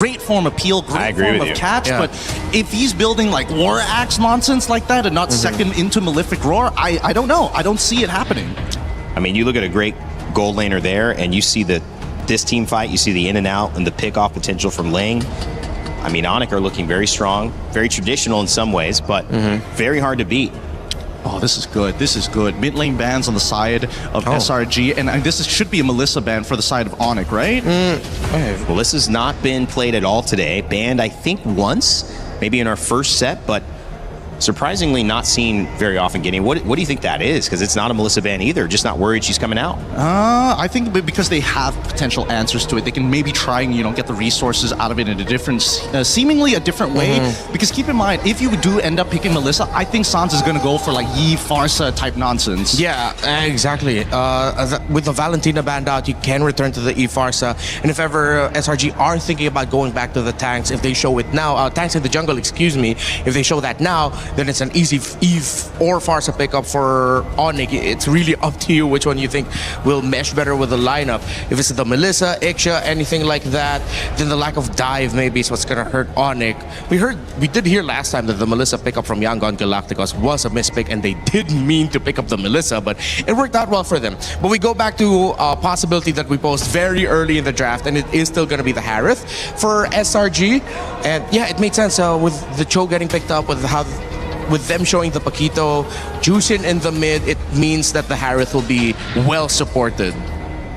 great form of peel, great form of catch, but if he's building like War Axe nonsense like that and not second into Malefic Roar, I don't know. I don't see it happening. I mean, you look at a great gold laner there, and you see this team fight, you see the in and out and the pick-off potential from Ling. I mean, Onic are looking very strong, very traditional in some ways, but very hard to beat. Oh, this is good. This is good. Mid lane bans on the side of SRG, and should be a Melissa ban for the side of Onic, right? Melissa's not been played at all today. Banned, I think, once, maybe in our first set, but surprisingly not seen very often getting. What do you think that is? Because it's not a Melissa ban either. Just not worried she's coming out. I think because they have potential answers to it, they can maybe try and get the resources out of it in a different, seemingly a different way. Because keep in mind, if you do end up picking Melissa, I think Sans is going to go for like Yi Farsa type nonsense. Yeah, exactly. With the Valentina banned out, you can return to the Yi Farsa, and if ever SRG are thinking about going back to the tanks, if they show it now, tanks in the jungle, excuse me, if they show that now, then it's an easy Eve or Farsa pickup for Onic. It's really up to you which one you think will mesh better with the lineup. If it's the Melissa, Ixia, anything like that, then the lack of dive maybe is what's going to hurt Onic. We did hear last time that the Melissa pickup from Yangon Galacticos was a mispick, and they did mean to pick up the Melissa, but it worked out well for them. But we go back to a possibility that we posed very early in the draft, and it is still going to be the Harith for SRG. And yeah, it made sense with the Cho getting picked up, with them showing the Paquito Juicing in the mid. It means that the Harith will be well supported.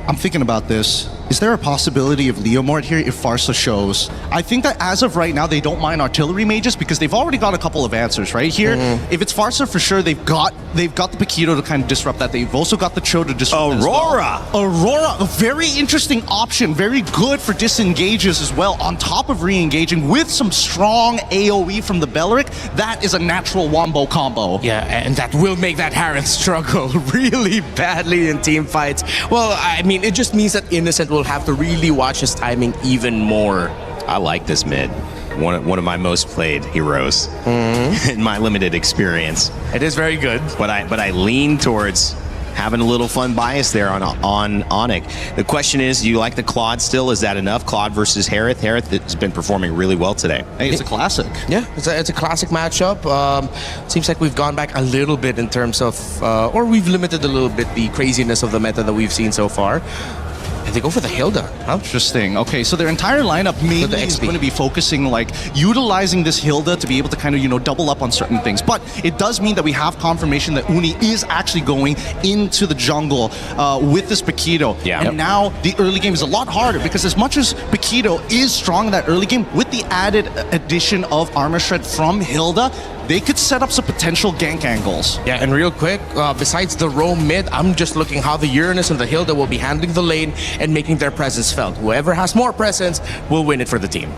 I'm thinking about this. Is there a possibility of Leomort here if Farsa shows? I think that as of right now, they don't mind artillery mages because they've already got a couple of answers right here. If it's Farsa, for sure, they've got the Paquito to kind of disrupt that. They've also got the Cho to disrupt Aurora! Aurora, a very interesting option. Very good for disengages as well, on top of re-engaging with some strong AoE from the Belric. That is a natural wombo combo. Yeah, and that will make that Harith struggle really badly in team fights. Well, I mean, it just means that Innocent will have to really watch his timing even more. I like this mid. One of my most played heroes in my limited experience. It is very good. But I lean towards having a little fun bias there on Onic. The question is, do you like the Claude still? Is that enough? Claude versus Harith. Harith has been performing really well today. Hey, it's a classic. Yeah, it's a classic matchup. Seems like we've gone back a little bit in terms of, or we've limited a little bit the craziness of the meta that we've seen so far. And they go for the Hilda. Interesting. Okay, so their entire lineup mainly is going to be focusing, like, utilizing this Hilda to be able to kind of, double up on certain things. But it does mean that we have confirmation that Uni is actually going into the jungle with this Paquito. Yeah. And now the early game is a lot harder because as much as Paquito is strong in that early game, with the added addition of Armor Shred from Hilda, they could set up some potential gank angles. Yeah, and real quick, besides the roam mid, I'm just looking how the Uranus and the Hilda will be handling the lane and making their presence felt. Whoever has more presence will win it for the team.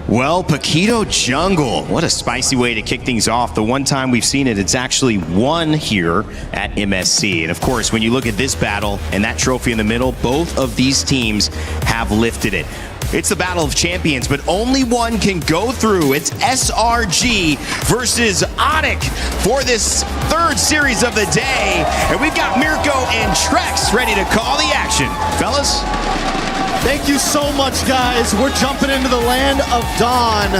Well, Paquito jungle. What a spicy way to kick things off. The one time we've seen it, it's actually won here at MSC. And of course, when you look at this battle and that trophy in the middle, both of these teams have lifted it. It's the Battle of Champions, but only one can go through. It's SRG versus Onic for this third series of the day. And we've got Mirko and Trex ready to call the action. Fellas? Thank you so much, guys. We're jumping into the land of Dawn.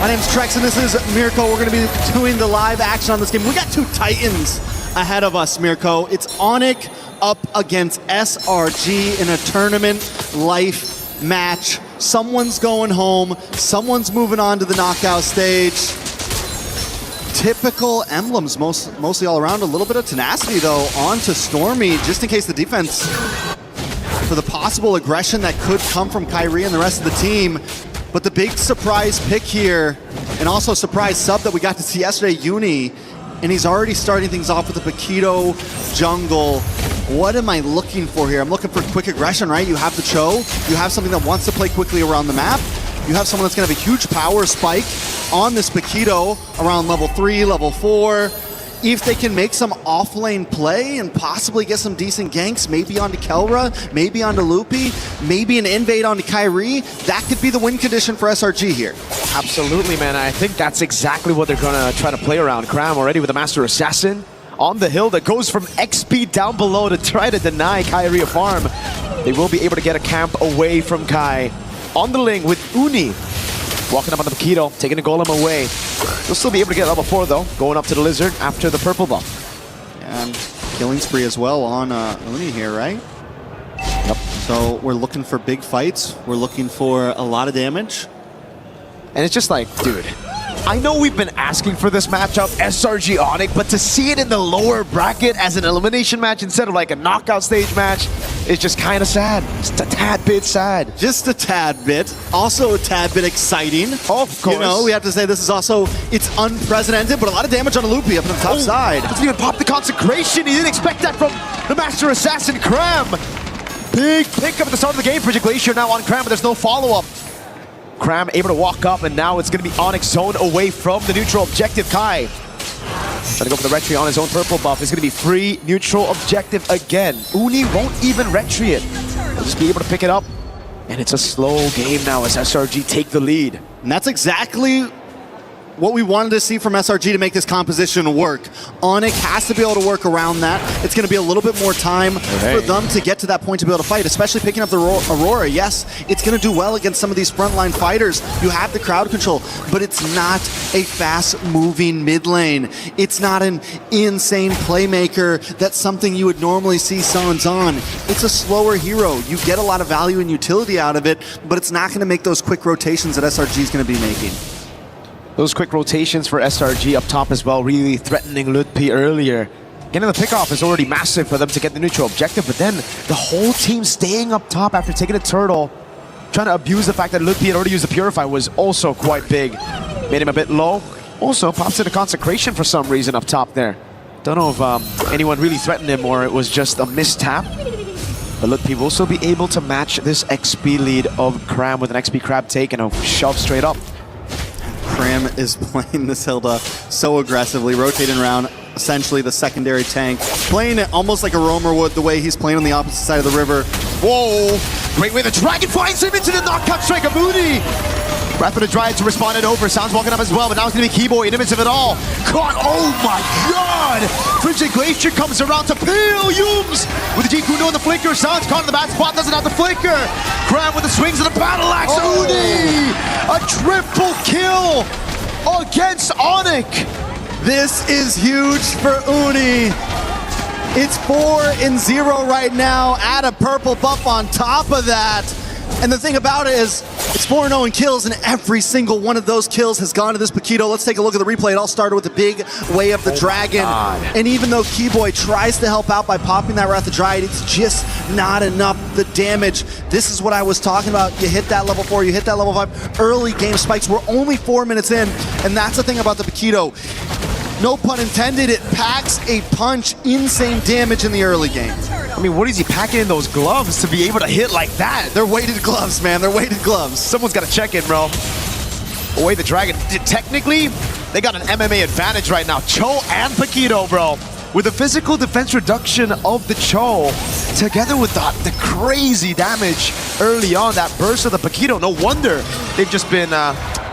My name's Trex, and this is Mirko. We're going to be doing the live action on this game. We got two Titans ahead of us, Mirko. It's Onic up against SRG in a tournament life match. Someone's going home. Someone's moving on to the knockout stage. Typical emblems, mostly all around. A little bit of tenacity, though, onto Stormy, just in case the defense, for the possible aggression that could come from Kyrie and the rest of the team. But the big surprise pick here, and also surprise sub that we got to see yesterday, Uni, and he's already starting things off with the Paquito jungle. What am I looking for here? I'm looking for quick aggression, right? You have the Cho, you have something that wants to play quickly around the map, you have someone that's going to have a huge power spike on this Paquito around level 3, level 4. If they can make some off-lane play and possibly get some decent ganks, maybe onto Kelra, maybe onto Loopy, maybe an invade onto Kyrie, that could be the win condition for SRG here. Absolutely, man. I think that's exactly what they're going to try to play around. Cram already with the Master Assassin on the hill that goes from XP down below to try to deny Kyrie a farm. They will be able to get a camp away from Kai. on the link with Uni. Walking up on the Paquito, taking the golem away. He'll still be able to get level 4 though, going up to the Lizard after the purple buff. And killing spree as well on Uni here, right? Yep. So we're looking for big fights. We're looking for a lot of damage. And it's just like, dude, I know we've been asking for this matchup, SRG Onic, but to see it in the lower bracket as an elimination match instead of like a knockout stage match is just kind of sad. Just a tad bit sad. Just a tad bit. Also a tad bit exciting. Of course. You know, we have to say this is also, it's unprecedented, but a lot of damage on Loopy up on the top side. Doesn't even pop the consecration. He didn't expect that from the Master Assassin, Cram. Big pick up at the start of the game for Glacier now on Cram, but there's no follow-up. Cram able to walk up, and now it's going to be Onyx zone away from the neutral objective. Kai trying to go for the retry on his own purple buff. It's going to be free neutral objective again. Uni won't even retry it. He'll just be able to pick it up. And it's a slow game now as SRG take the lead. And that's exactly what we wanted to see from SRG to make this composition work. Onic has to be able to work around that. It's going to be a little bit more time for them to get to that point to be able to fight, especially picking up the Aurora. Yes, it's going to do well against some of these frontline fighters. You have the crowd control, but it's not a fast-moving mid lane. It's not an insane playmaker. That's something you would normally see Sans on. It's a slower hero. You get a lot of value and utility out of it, but it's not going to make those quick rotations that SRG is going to be making. Those quick rotations for SRG up top as well, really threatening Ludpi earlier. Getting the pickoff is already massive for them to get the neutral objective, but then the whole team staying up top after taking a turtle, trying to abuse the fact that Ludpi had already used the Purify was also quite big. Made him a bit low. Also pops in a consecration for some reason up top there. Don't know if anyone really threatened him or it was just a mistap. But Ludpi will still be able to match this XP lead of Cram with an XP Crab take and a shove straight up. Cram is playing this Hilda so aggressively, rotating around essentially the secondary tank, playing it almost like a roamer would, the way he's playing on the opposite side of the river. Whoa! Great way the Dragon finds him into the knockout strike of Moody! Wrath of the Dryad to respond it over. Sounds walking up as well, but now it's going to be Keyboy in the midst of it all. Caught! Oh my god! Frigid Glacier comes around to peel Yums with the G-Kuno and the flicker. Sounds caught in the bad spot, doesn't have the flicker. Cram with the swings of the battle axe. Uni! A triple kill against Onic. This is huge for Uni. It's 4-0 right now. Add a purple buff on top of that. And the thing about it is, it's 4-0 in kills, and every single one of those kills has gone to this Paquito. Let's take a look at the replay. It all started with the big Way of the Dragon. And even though Keyboy tries to help out by popping that Wrath of Dryad, it's just not enough. The damage, this is what I was talking about. You hit that level 4, you hit that level 5. Early game spikes. We're only 4 minutes in, and that's the thing about the Paquito. No pun intended, it packs a punch. Insane damage in the early game. I mean, what is he packing in those gloves to be able to hit like that? They're weighted gloves, man. They're weighted gloves. Someone's got to check in, bro. Away the Dragon. Technically, they got an MMA advantage right now. Cho and Paquito, bro. With the physical defense reduction of the Cho, together with the crazy damage early on, that burst of the Paquito, no wonder they've just been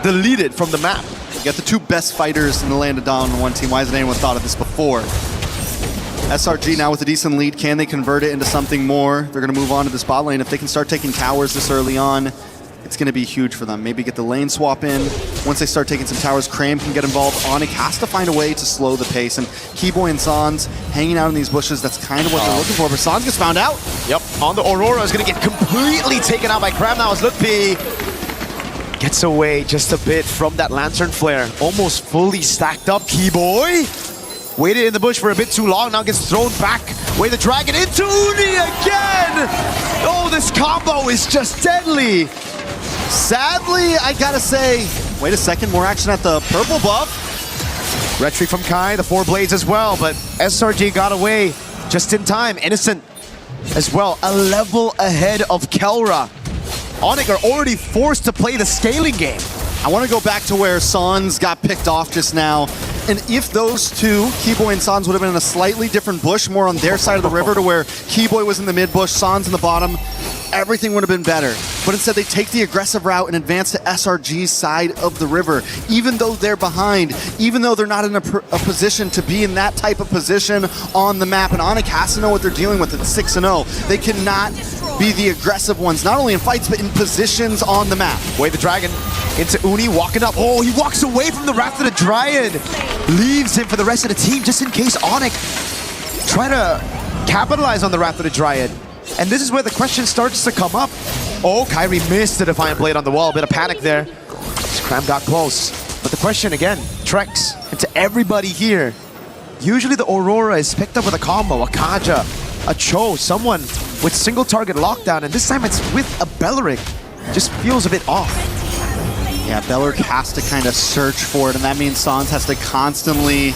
deleted from the map. You got the two best fighters in the land of Dawn on one team. Why hasn't anyone thought of this before? SRG now with a decent lead. Can they convert it into something more? They're going to move on to this bot lane. If they can start taking towers this early on, it's going to be huge for them. Maybe get the lane swap in. Once they start taking some towers, Cram can get involved. Onic has to find a way to slow the pace. And Keyboy and Sans hanging out in these bushes, that's kind of what they're looking for. But Sans gets found out. Yep, on the Aurora is going to get completely taken out by Cram now as Ludpi gets away just a bit from that Lantern Flare. Almost fully stacked up. Keyboy waited in the bush for a bit too long, now gets thrown back. Way the Dragon into Uni again! Oh, this combo is just deadly. Sadly, I gotta say, wait a second, more action at the purple buff. Retry from Kai, the 4 blades as well, but SRG got away just in time. Innocent as well, a level ahead of Kelra. Onic are already forced to play the scaling game. I want to go back to where Sans got picked off just now. And if those two, Keyboy and Sans, would have been in a slightly different bush, more on their side of the river, to where Keyboy was in the mid bush, Sans in the bottom, everything would have been better. But instead they take the aggressive route and advance to SRG's side of the river. Even though they're behind, even though they're not in a position to be in that type of position on the map. And Onic has to know what they're dealing with at 6-0. They cannot be the aggressive ones, not only in fights, but in positions on the map. Wait, the dragon into Uni, walking up. Oh, he walks away from the Wrath of the Dryad. Leaves him for the rest of the team, just in case Onic try to capitalize on the Wrath of the Dryad. And this is where the question starts to come up. Oh, Kyrie missed the Defiant Blade on the wall. A bit of panic there. Scram got close. But the question again, Trex, and to everybody here, usually the Aurora is picked up with a combo, a Kaja, a Cho, someone with single target lockdown, and this time it's with a Belleric. Just feels a bit off. Yeah, Belleric has to kind of search for it, and that means Sans has to constantly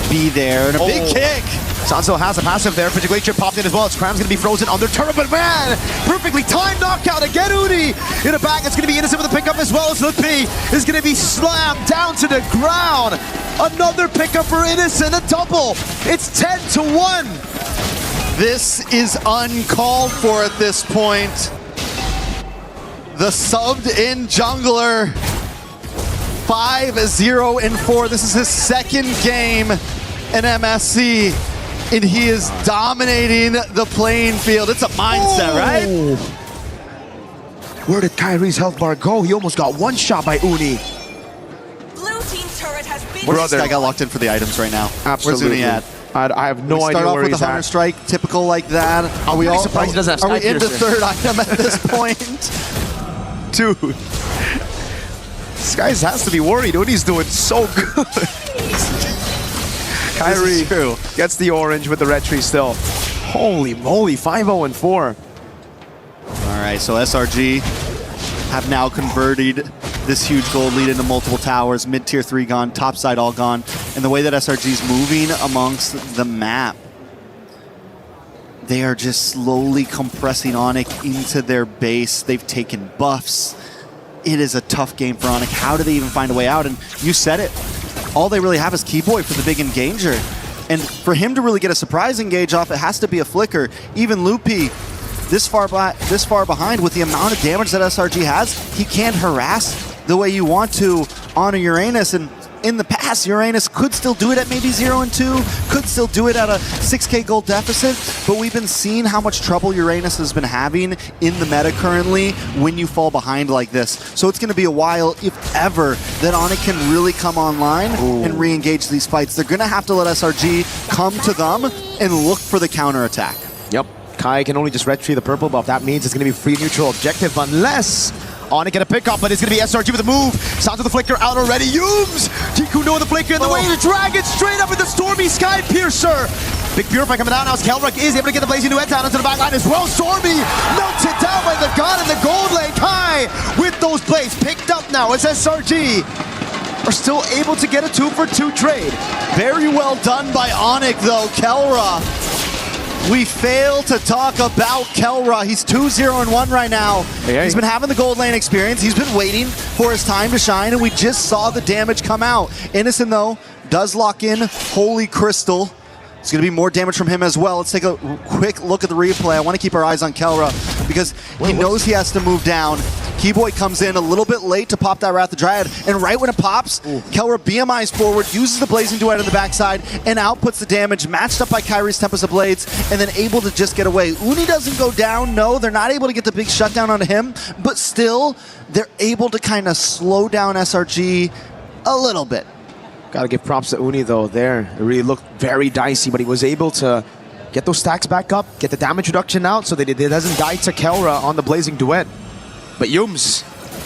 be there. And a big kick! Sanzo has a passive there. Frigiglacier popped in as well. Scram's going to be frozen on their turret, but man, perfectly timed knockout again. Uni in a back. It's going to be Innocent with a pickup as well as Lutpi is going to be slammed down to the ground. Another pickup for Innocent, a double. It's 10-1. This is uncalled for at this point. The subbed in jungler, 5-0-4. This is his second game in MSC, and he is dominating the playing field. It's a mindset, right? Where did Kyrie's health bar go? He almost got one shot by Uni. Blue team's turret has been Where's this guy got locked in for the items right now? Absolutely. Where's Uni at? I have no idea Start off where with he's the Hunter at. Strike, typical like that. Are we really all surprised he doesn't have Are we Sky into Piercer. third item at this point? Dude, this guy has to be worried. Uni's doing so good. Kyrie gets the orange with the red tree still. Holy moly, 5-0-4. All right, so SRG have now converted this huge gold lead into multiple towers. Mid-tier 3 gone, top side all gone. And the way that SRG is moving amongst the map, they are just slowly compressing Onic into their base. They've taken buffs. It is a tough game for Onic. How do they even find a way out? And you said it. All they really have is Keyboy for the big engager. And for him to really get a surprise engage off, it has to be a flicker. Even Lutpi, this far behind with the amount of damage that SRG has, he can't harass the way you want to on a Uranus. And in the past, Uranus could still do it at maybe 0-2, could still do it at a 6k gold deficit, but we've been seeing how much trouble Uranus has been having in the meta currently when you fall behind like this. So it's going to be a while, if ever, that Onic can really come online and re-engage these fights. They're going to have to let SRG come to them and look for the counterattack. Yep, Kai can only just retrieve the purple buff. That means it's going to be free neutral objective unless Onic get a pick up, but it's going to be SRG with a move. Sounds of the flicker out already. Yums! Jikuno with the flicker in the way. The dragon straight up with the Stormy Sky Piercer. Big Purify coming down now as Kelrick is able to get the Blazing Duet down into the back line as well. Stormy melted down by the god in the gold lane. Kai with those blades picked up now as SRG are still able to get a 2-for-2 trade. Very well done by Onic though, Kelra. We fail to talk about Kelra. He's 2-0-1 right now. Hey. He's been having the gold lane experience. He's been waiting for his time to shine, and we just saw the damage come out. Innocent, though, does lock in Holy Crystal. It's going to be more damage from him as well. Let's take a quick look at the replay. I want to keep our eyes on Kelra because he knows he has to move down. Keyboy comes in a little bit late to pop that Wrath of Dryad, and right when it pops, Kelra BMIs forward, uses the Blazing Duet on the backside, and outputs the damage, matched up by Kyrie's Tempest of Blades, and then able to just get away. Uni doesn't go down, no, they're not able to get the big shutdown on him, but still, they're able to kind of slow down SRG a little bit. Gotta give props to Uni though there. It really looked very dicey, but he was able to get those stacks back up, get the damage reduction out so that it doesn't die to Kelra on the Blazing Duet. But Yums,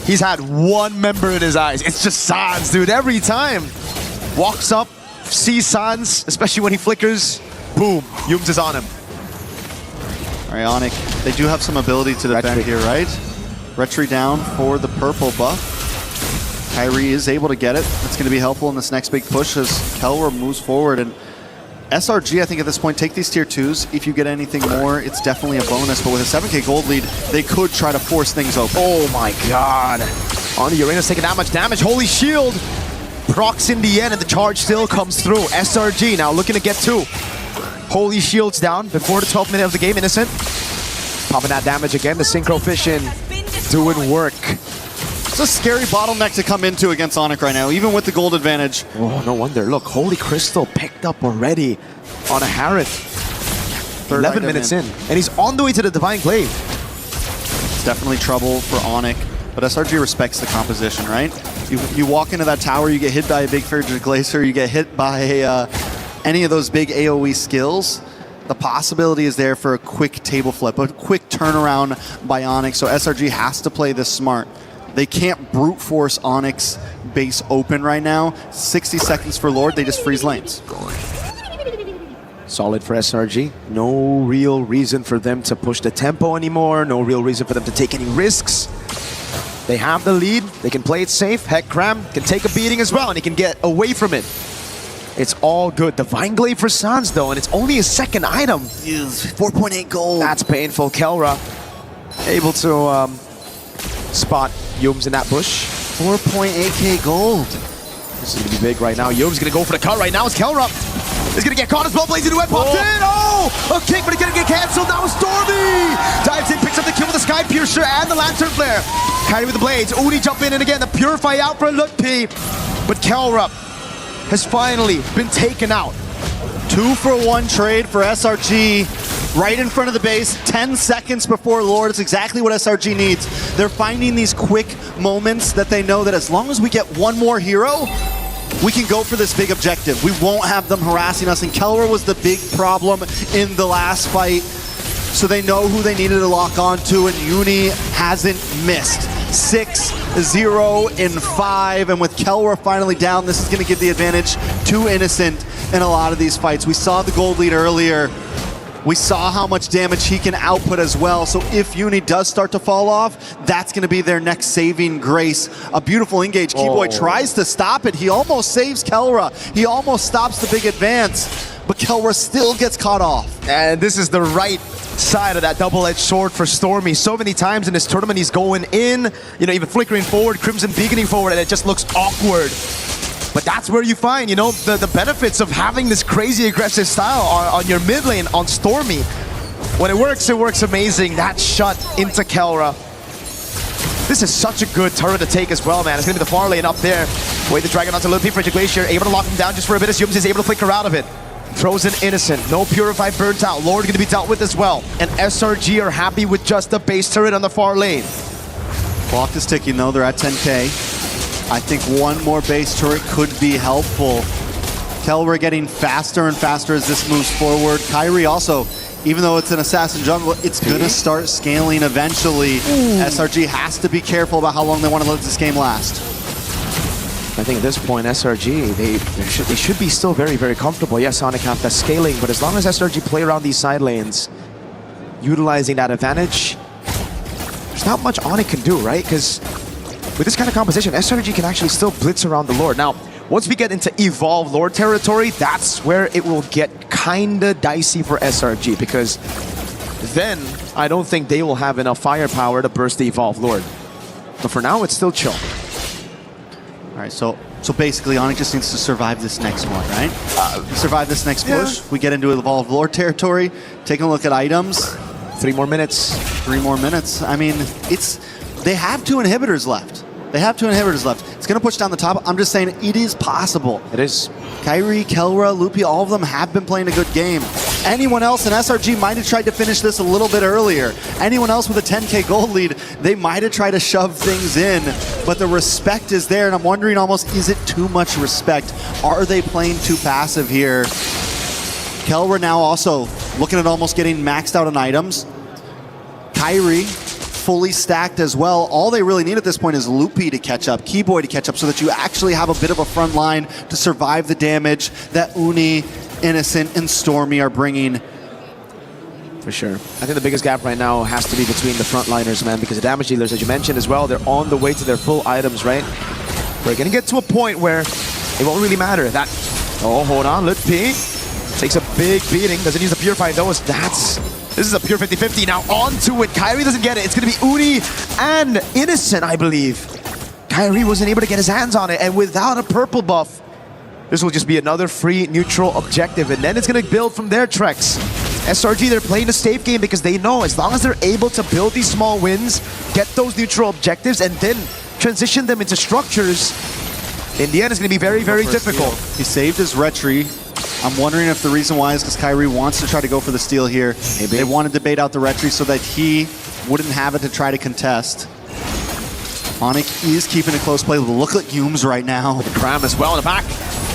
he's had one member in his eyes. It's just Sans, dude, every time. Walks up, sees Sans, especially when he flickers, boom, Yums is on him. All right, Onic, they do have some ability to defend here, right? Retry down for the purple buff. Kyrie is able to get it. It's going to be helpful in this next big push as Kelra moves forward. And SRG, I think at this point, take these tier 2s. If you get anything more, it's definitely a bonus. But with a 7k gold lead, they could try to force things open. Oh my god. On the Uranus taking that much damage. Holy Shield procs in the end, and the charge still comes through. SRG now looking to get 2. Holy Shield's down before the 12th minute of the game. Innocent popping that damage again. The Synchro Fission doing work. It's a scary bottleneck to come into against Onic right now, even with the gold advantage. Oh, no wonder. Look, Holy Crystal picked up already on a Harith. 11 minutes in. And he's on the way to the Divine Glaive. It's definitely trouble for Onic, but SRG respects the composition, right? You walk into that tower, you get hit by a big Frigid Glacier, you get hit by any of those big AoE skills. The possibility is there for a quick table flip, a quick turnaround by Onic, so SRG has to play this smart. They can't brute force Onyx base open right now. 60 seconds for Lord, they just freeze lanes. Solid for SRG. No real reason for them to push the tempo anymore. No real reason for them to take any risks. They have the lead. They can play it safe. Heck, Cram can take a beating as well, and he can get away from it. It's all good. Divine Glaive for Sans, though, and it's only a second item. 4.8 gold. That's painful. Kelra able to spot Yums in that bush. 4.8k gold. This is going to be big right now. Yums going to go for the cut right now. It's Kelra. He's going to get caught as well. Blaze into it. Popped in. Oh! A kick, but it's going to get canceled. Now Stormy dives in, picks up the kill with the Sky Piercer and the Lantern Flare. Kyrie with the blades. Uni jump in, and again, the Purify out for Lutpi. But Kelra has finally been taken out. 2-for-1 trade for SRG. Right in front of the base, 10 seconds before Lord. It's exactly what SRG needs. They're finding these quick moments that they know that as long as we get one more hero, we can go for this big objective. We won't have them harassing us, and Kelra was the big problem in the last fight. So they know who they needed to lock onto, and Uni hasn't missed. 6-0 in 5, and with Kelra finally down, this is going to give the advantage to Innocent in a lot of these fights. We saw the gold lead earlier. We saw how much damage he can output as well. So if Uni does start to fall off, that's going to be their next saving grace. A beautiful engage. Keyboy tries to stop it. He almost saves Kelra. He almost stops the big advance, but Kelra still gets caught off. And this is the right side of that double-edged sword for Stormy. So many times in this tournament, he's going in, you know, even flickering forward, Crimson beaconing forward, and it just looks awkward. But that's where you find, you know, the benefits of having this crazy aggressive style on your mid lane on Stormy. When it works amazing. That shot into Kelra. This is such a good turret to take as well, man. It's going to be the far lane up there. Wait the dragon onto Lutpi for Glacier, able to lock him down just for a bit as Yums is able to flicker out of it. Throws in Innocent, no Purify burnt out. Lord going to be dealt with as well. And SRG are happy with just the base turret on the far lane. Clock is ticking though, they're at 10k. I think one more base turret could be helpful. Kelra getting faster and faster as this moves forward. Kyrie also, even though it's an assassin jungle, it's gonna start scaling eventually. SRG has to be careful about how long they want to let this game last. I think at this point, SRG, they should be still very, very comfortable. Yes, Onic have that scaling, but as long as SRG play around these side lanes, utilizing that advantage, there's not much Onic can do, right? Because with this kind of composition, SRG can actually still blitz around the Lord. Now, once we get into Evolve Lord territory, that's where it will get kinda dicey for SRG, because then I don't think they will have enough firepower to burst the Evolve Lord. But for now, it's still chill. All right, so basically, Onic just needs to survive this next one, right? Survive this next push. We get into Evolve Lord territory. Taking a look at items. 3 more minutes. 3 more minutes. I mean, they have 2 inhibitors left. They have 2 inhibitors left. It's going to push down the top. I'm just saying it is possible. It is. Kyrie, Kelra, Lutpi, all of them have been playing a good game. Anyone else in SRG might have tried to finish this a little bit earlier. Anyone else with a 10k gold lead, they might have tried to shove things in, but the respect is there, and I'm wondering almost, is it too much respect? Are they playing too passive here? Kelra now also looking at almost getting maxed out on items. Kyrie, fully stacked as well. All they really need at this point is Lutpi to catch up, Keyboy to catch up, so that you actually have a bit of a front line to survive the damage that Uni, Innocent, and Stormy are bringing. For sure. I think the biggest gap right now has to be between the frontliners, man, because the damage dealers, as you mentioned as well, they're on the way to their full items, right? We're going to get to a point where it won't really matter. That, oh, hold on, Lutpi takes a big beating, doesn't use the Purify though. This is a pure 50-50. Now onto it. Kyrie doesn't get it. It's going to be Uni and Innocent, I believe. Kyrie wasn't able to get his hands on it, and without a purple buff, this will just be another free neutral objective, and then it's going to build from there, Trex. SRG, they're playing a safe game because they know as long as they're able to build these small wins, get those neutral objectives, and then transition them into structures, in the end it's going to be very, very difficult. He saved his retry. I'm wondering if the reason why is because Kyrie wants to try to go for the steal here. Maybe. They want to debate out the retry so that he wouldn't have it to try to contest. Onic is keeping a close play. Look at Humes right now. Cram as well in the back.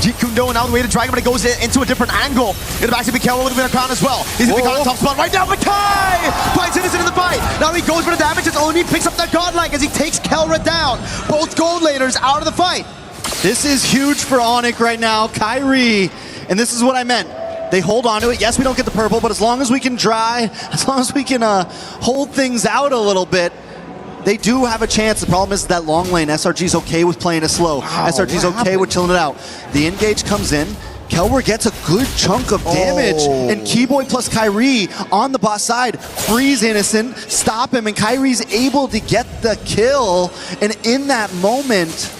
Jeet Kune Do now the way to Dragon, but it goes into a different angle. In the back to Mikael with a crown as well. He's in the top spot right now. Makai finds Innocent in the fight. Now he goes for the damage as Oni picks up that godlike as he takes Kelra down. Both gold laners out of the fight. This is huge for Onic right now. Kyrie, and this is what I meant. They hold on to it. Yes, we don't get the purple, but as long as we can dry, as long as we can hold things out a little bit, they do have a chance. The problem is that long lane, SRG's okay with playing it slow. SRG's okay with chilling it out. The engage comes in. Kelwer gets a good chunk of damage, and Keyboy plus Kyrie on the bot side freeze Innocent, stop him, and Kyrie's able to get the kill. And in that moment,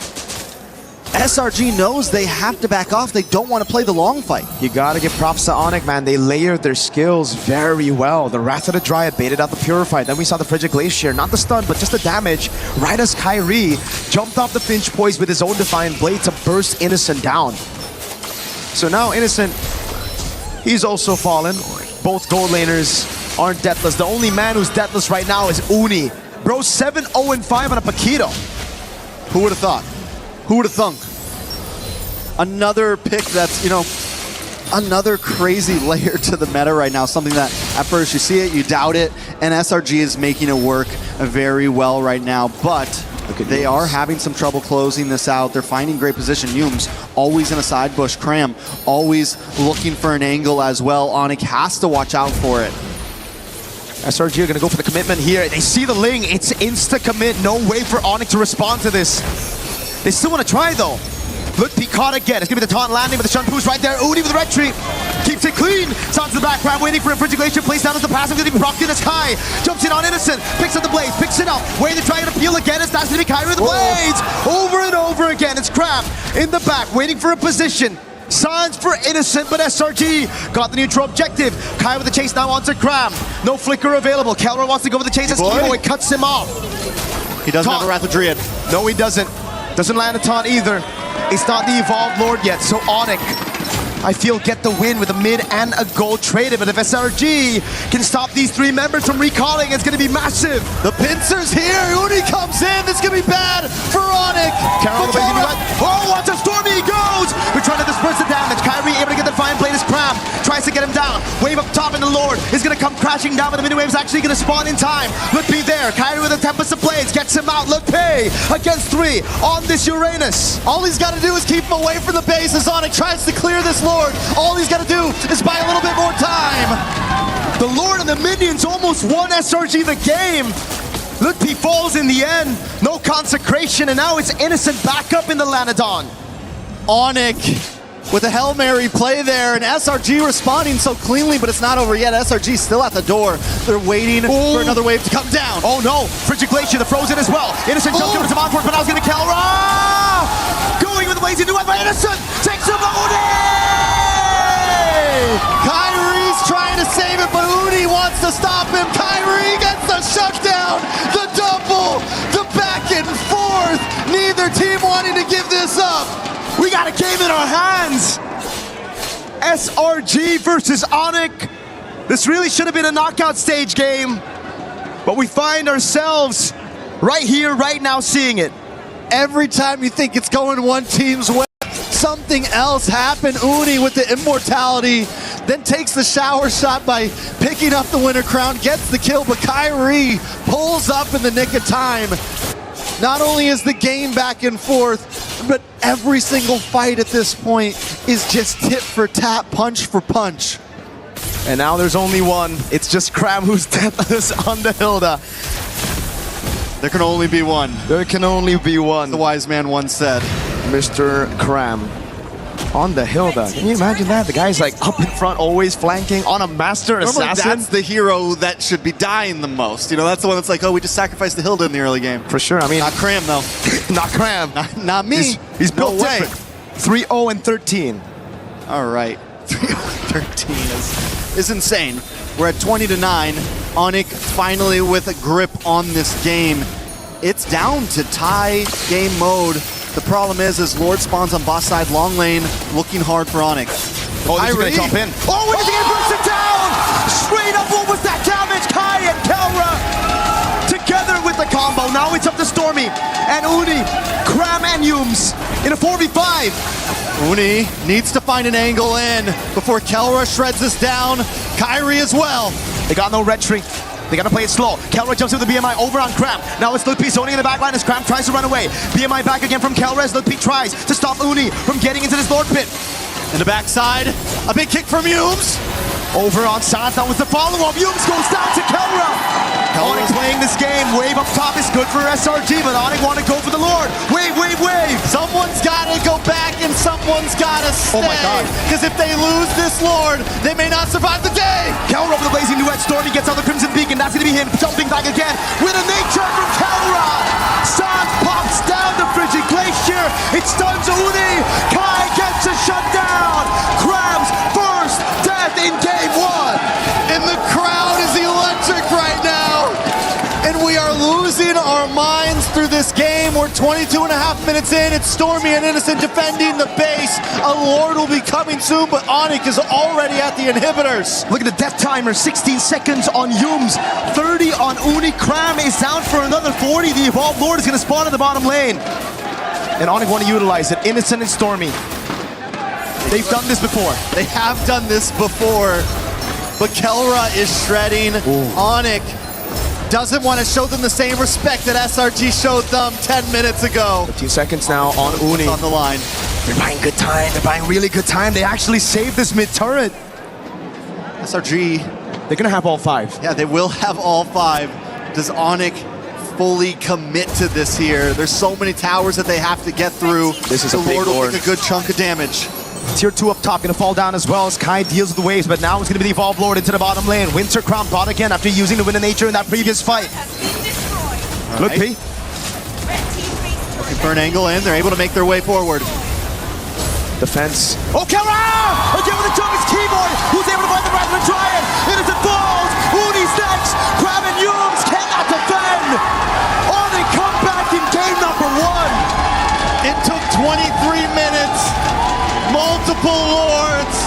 SRG knows they have to back off. They don't want to play the long fight. You gotta give props to Onic, man. They layered their skills very well. The Wrath of the Dryad baited out the Purify. Then we saw the Frigid Glacier. Not the stun, but just the damage. Right as Kyrie jumped off the Finch Poise with his own Defiant Blade to burst Innocent down. So now Innocent, he's also fallen. Both gold laners aren't deathless. The only man who's deathless right now is Uni. Bro, 7-0-5 on a Paquito. Who would have thought? Who would have thunk? Another pick that's, you know, another crazy layer to the meta right now. Something that at first you see it, you doubt it, and SRG is making it work very well right now. But they are having some trouble closing this out. They're finding great position. Humes always in a side bush. Cram always looking for an angle as well. Onic has to watch out for it. SRG are gonna go for the commitment here. They see the Ling. It's insta-commit. No way for Onic to respond to this. They still want to try though. Look, caught again. It's gonna be the taunt landing, but the Shunpu's right there. Uni with the retreat. Keeps it clean. Sounds to the background, waiting for a Frigid Glacier. Plays down as the passive. Gonna be procced in as high. Jumps in on Innocent. Picks up the blades. Picks it up. Waiting to try to peel again. It's that's gonna be Kyrie with the blades. Over and over again. It's Cram in the back, waiting for a position. Signs for Innocent, but SRG got the neutral objective. Kai with the chase now onto Cram. No flicker available. Kelra wants to go with the chase as Keyboy cuts him off. He doesn't have a Wrath of Dryad. No, he doesn't. Doesn't land a taunt either. It's not the Evolved Lord yet, so Onic, I feel, get the win with a mid and a gold traded. But if SRG can stop these three members from recalling, it's going to be massive. The pincers here. Uni comes in. This is going to be bad for Onic. Oh, watch how stormy he goes. We're trying to disperse the damage. Kyrie able to get the fine blade as Cram tries to get him down. Wave up top, and the Lord is going to come crashing down, but the mini wave's actually going to spawn in time. Look, be there. Kyrie with a Tempest of Blades gets him out. Look, pay against 3 on this Uranus. All he's got to do is keep him away from the base as Onic tries to clear this Lord. All he's got to do is buy a little bit more time. The Lord and the minions almost won SRG the game. Lutpi falls in the end. No consecration, and now it's Innocent back up in the Lanadon. Onic with a Hail Mary play there, and SRG responding so cleanly, but it's not over yet. SRG still at the door. They're waiting for another wave to come down. Oh no, Frigid Glacier, the frozen as well. Innocent jumps over to Monfort, but now he's going to Kelra! Going with the lazy new one by Innocent! Takes him Kyrie's trying to save it, but Uni wants to stop him. Kyrie gets the shutdown, the double, the back and forth. Neither team wanting to give this up. We got a game in our hands. SRG versus Onic. This really should have been a knockout stage game, but we find ourselves right here, right now, seeing it. Every time you think it's going one team's way, something else happened. Uni with the immortality, then takes the shower shot by picking up the winner crown, gets the kill, but Kyrie pulls up in the nick of time. Not only is the game back and forth, but every single fight at this point is just tit for tat, punch for punch. And now there's only one. It's just Cram who's deathless on the Hilda. There can only be one. There can only be one. The wise man once said. Mr. Cram on the Hilda. Can you imagine that? The guy's like up in front, always flanking on a master assassin. That's the hero that should be dying the most. You know, that's the one that's like, oh, we just sacrificed the Hilda in the early game. For sure. I mean, not Cram though. Not Cram. Not me. He's built different. 3-0 and 13. All right. 3-0-13 is insane. We're at 20-9. Onic finally with a grip on this game. It's down to tie game mode. The problem is Lord spawns on boss side long lane, looking hard for Onic. Oh, he's Kyrie. gonna jump in. Oh, and he's gonna burst it down! Straight up, what was that damage? Kai and Kelra together with the combo. Now it's up to Stormy and Uni, Cram and Yums in a 4v5. Uni needs to find an angle in before Kelra shreds this down. Kyrie as well. They got no red tree. They gotta play it slow. Kelra jumps with the BMI over on Cram. Now it's Lutpi zoning in the backline as Cram tries to run away. BMI back again from Kelra as Lutpi tries to stop Uni from getting into this Lord Pit. In the backside, a big kick from Yums. Over on Sans, now with the follow-up. Yums goes down to Kelra. Onic playing this game. Wave up top is good for SRG, but Onic want to go for the Lord. Wave, wave, wave. Someone's got to go back and someone's got to stay. Oh my God. Because if they lose this Lord, they may not survive the day. Kelra with the blazing duet. Stormy gets out the Crimson Beacon. That's going to be him jumping back again with a nature from Kelra. Sans pops down the Frigid Glacier. It stuns Uni. Kai gets a shutdown. Cram's first death in game one. And the crowd is electric right now. And we are losing our minds through this game. We're 22 and a half minutes in. It's Stormy and Innocent defending the base. A Lord will be coming soon, but Onic is already at the inhibitors. Look at the death timer, 16 seconds on Yums, 30 on Uni. Cram is down for another 40. The Evolved Lord is going to spawn in the bottom lane. And Onic want to utilize it. Innocent and Stormy. They've done this before. They have done this before, but Kelra is shredding. Onic doesn't want to show them the same respect that SRG showed them 10 minutes ago. 15 seconds now on Uni. On the line. They're buying good time. They're buying really good time. They actually saved this mid turret. SRG, They're going to have all 5. yeah, they will have all 5. Does Onic fully commit to this here? There's so many towers that they have to get through. This is the a big Lord will Lord. take a good chunk of damage. Tier 2 up top, going to fall down as well as Kai deals with the waves, but now it's going to be the Evolved Lord into the bottom lane. Winter Crown bought again after using the Wind of Nature in that previous fight. Has been destroyed. Look, right. P. Red team base turret For an angle in, they're able to make their way forward. Defense. Oh, Kelra! Again with the jump, it's Keyboard, who's able to find the Rattler Giant. Innocent falls. Uni's next. Crab and Yums cannot defend. Onic come back in game number 1. It took 23 minutes, multiple Lords,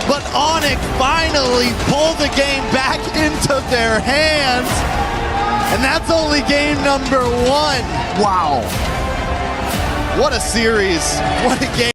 but Onic finally pulled the game back into their hands. And that's only game number 1. Wow. What a series. What a game.